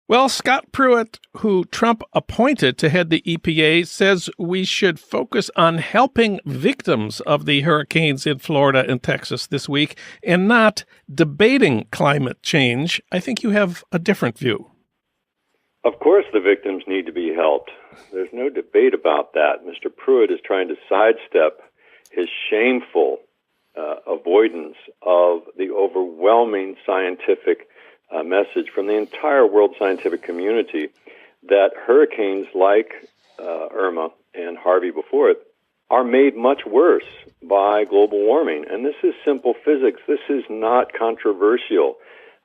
Well, Scott Pruitt, who Trump appointed to head the EPA, says we should focus on helping victims of the hurricanes in Florida and Texas this week and not debating climate change. I think you have a different view. Of course the victims need to be helped. There's no debate about that. Mr. Pruitt is trying to sidestep his shameful avoidance of the overwhelming scientific message from the entire world scientific community that hurricanes like Irma and Harvey before it are made much worse by global warming. And this is simple physics. This is not controversial.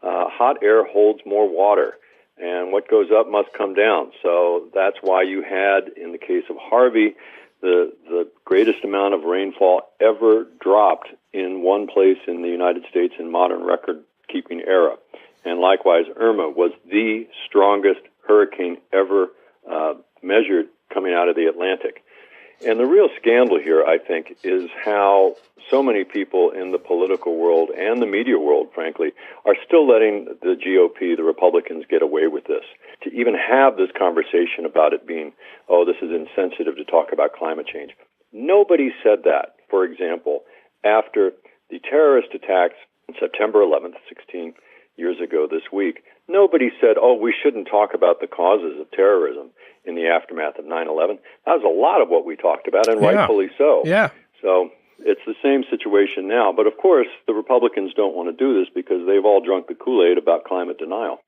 Hot air holds more water, and what goes up must come down. So that's why you had, in the case of Harvey, the greatest amount of rainfall ever dropped in one place in the United States in modern record-keeping era. And likewise, Irma was the strongest hurricane ever measured coming out of the Atlantic. And the real scandal here, I think, is how so many people in the political world and the media world, frankly, are still letting the GOP, the Republicans, get away with this. To even have this conversation about it being, oh, this is insensitive to talk about climate change. Nobody said that, for example, after the terrorist attacks on September 11th, 16 years ago this week. Nobody said, oh, we shouldn't talk about the causes of terrorism in the aftermath of 9/11. That was a lot of what we talked about, and rightfully so. Yeah. So it's the same situation now. But, of course, the Republicans don't want to do this because they've all drunk the Kool-Aid about climate denial.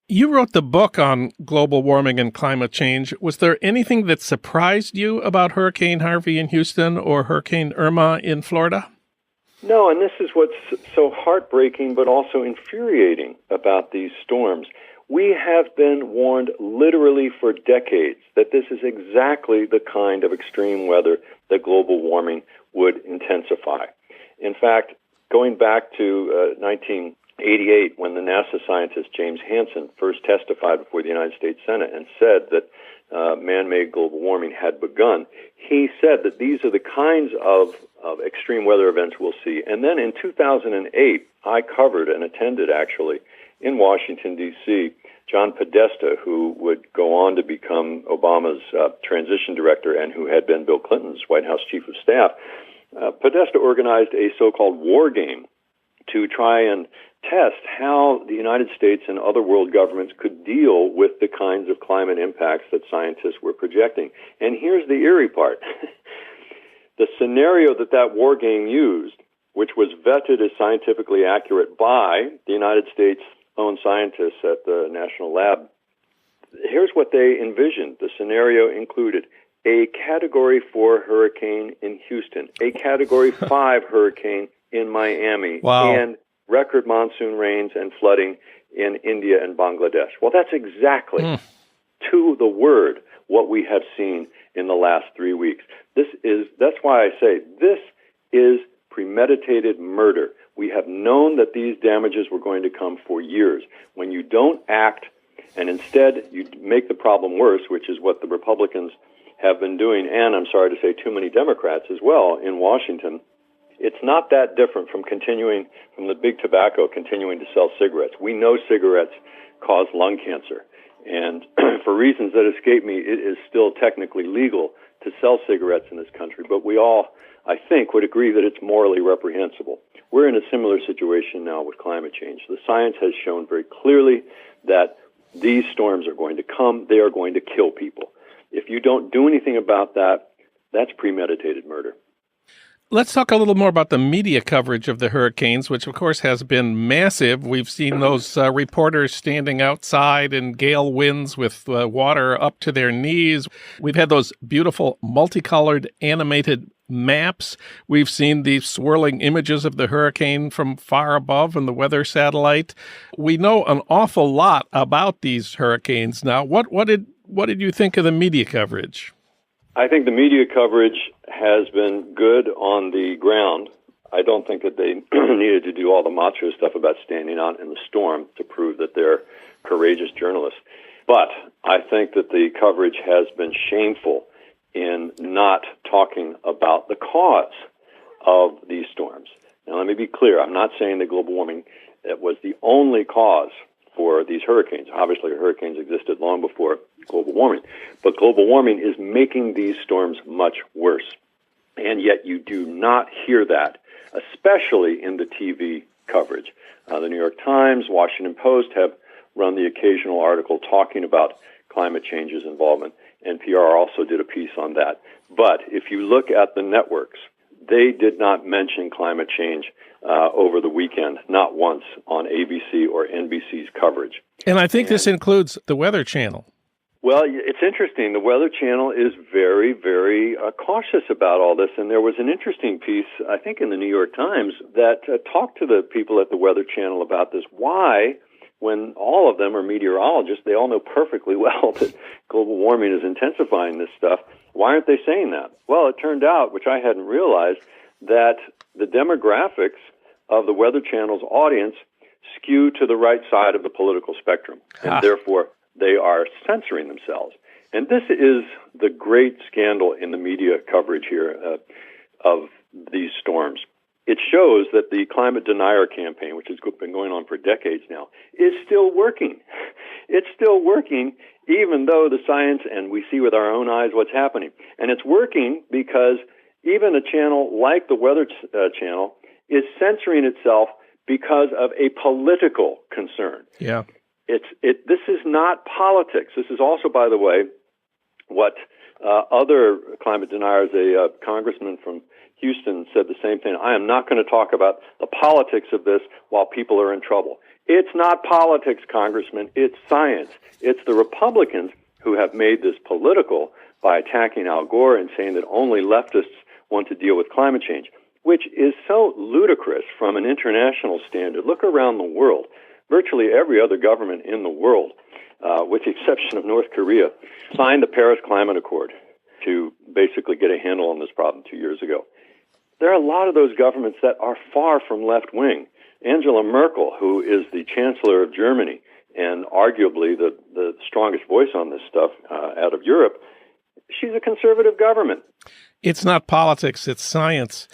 You wrote the book on global warming and climate change. Was there anything that surprised you about Hurricane Harvey in Houston or Hurricane Irma in Florida? No, and this is what's so heartbreaking but also infuriating about these storms. We have been warned literally for decades that this is exactly the kind of extreme weather that global warming would intensify. In fact, going back to 1988, when the NASA scientist James Hansen first testified before the United States Senate and said that man-made global warming had begun, he said that these are the kinds of extreme weather events we'll see. And then in 2008, I covered and attended, actually, in Washington, D.C., John Podesta, who would go on to become Obama's transition director and who had been Bill Clinton's White House chief of staff. Podesta organized a so-called war game to try and test how the United States and other world governments could deal with the kinds of climate impacts that scientists were projecting. And here's the eerie part. The scenario that war game used, which was vetted as scientifically accurate by the United States' own scientists at the National Lab, here's what they envisioned. The scenario included a Category 4 hurricane in Houston, a Category 5 hurricane in Miami, wow, and record monsoon rains and flooding in India and Bangladesh. Well, that's exactly to the word what we have seen in the last 3 weeks. That's why I say this is premeditated murder. We have known that these damages were going to come for years. When you don't act and instead you make the problem worse, which is what the Republicans have been doing, and I'm sorry to say too many Democrats as well in Washington, it's not that different from the big tobacco continuing to sell cigarettes. We know cigarettes cause lung cancer. And for reasons that escape me, it is still technically legal to sell cigarettes in this country. But we all, I think, would agree that it's morally reprehensible. We're in a similar situation now with climate change. The science has shown very clearly that these storms are going to come. They are going to kill people. If you don't do anything about that, that's premeditated murder. Let's talk a little more about the media coverage of the hurricanes, which, of course, has been massive. We've seen those reporters standing outside in gale winds with water up to their knees. We've had those beautiful multicolored animated maps. We've seen the swirling images of the hurricane from far above in the weather satellite. We know an awful lot about these hurricanes now. What did you think of the media coverage? I think the media coverage has been good on the ground. I don't think that they needed to do all the macho stuff about standing out in the storm to prove that they're courageous journalists. But I think that the coverage has been shameful in not talking about the cause of these storms. Now, let me be clear. I'm not saying that global warming was the only cause for these hurricanes. Obviously, hurricanes existed long before global warming, but global warming is making these storms much worse. And yet you do not hear that, especially in the TV coverage. The New York Times, Washington Post have run the occasional article talking about climate change's involvement. NPR also did a piece on that. But if you look at the networks, they did not mention climate change over the weekend, not once on ABC or NBC's coverage. And I think this includes the Weather Channel. Well, it's interesting. The Weather Channel is very, very cautious about all this. And there was an interesting piece, I think, in the New York Times that talked to the people at the Weather Channel about this. Why, when all of them are meteorologists, they all know perfectly well that global warming is intensifying this stuff, why aren't they saying that? Well, it turned out, which I hadn't realized, that the demographics of the Weather Channel's audience skew to the right side of the political spectrum, and therefore they are censoring themselves. And this is the great scandal in the media coverage here of these storms. It shows that the climate denier campaign, which has been going on for decades now, is still working. It's still working, even though the science, and we see with our own eyes what's happening. And it's working because even a channel like the Weather Channel is censoring itself because of a political concern. Yeah. This is not politics. This is also, by the way, what other climate deniers, a congressman from Houston said the same thing. I am not going to talk about the politics of this while people are in trouble. It's not politics, Congressman. It's science. It's the Republicans who have made this political by attacking Al Gore and saying that only leftists want to deal with climate change, which is so ludicrous from an international standard. Look around the world. Virtually every other government in the world, with the exception of North Korea, signed the Paris Climate Accord to basically get a handle on this problem 2 years ago. There are a lot of those governments that are far from left-wing. Angela Merkel, who is the Chancellor of Germany and arguably the strongest voice on this stuff out of Europe, she's a conservative government. It's not politics, it's science.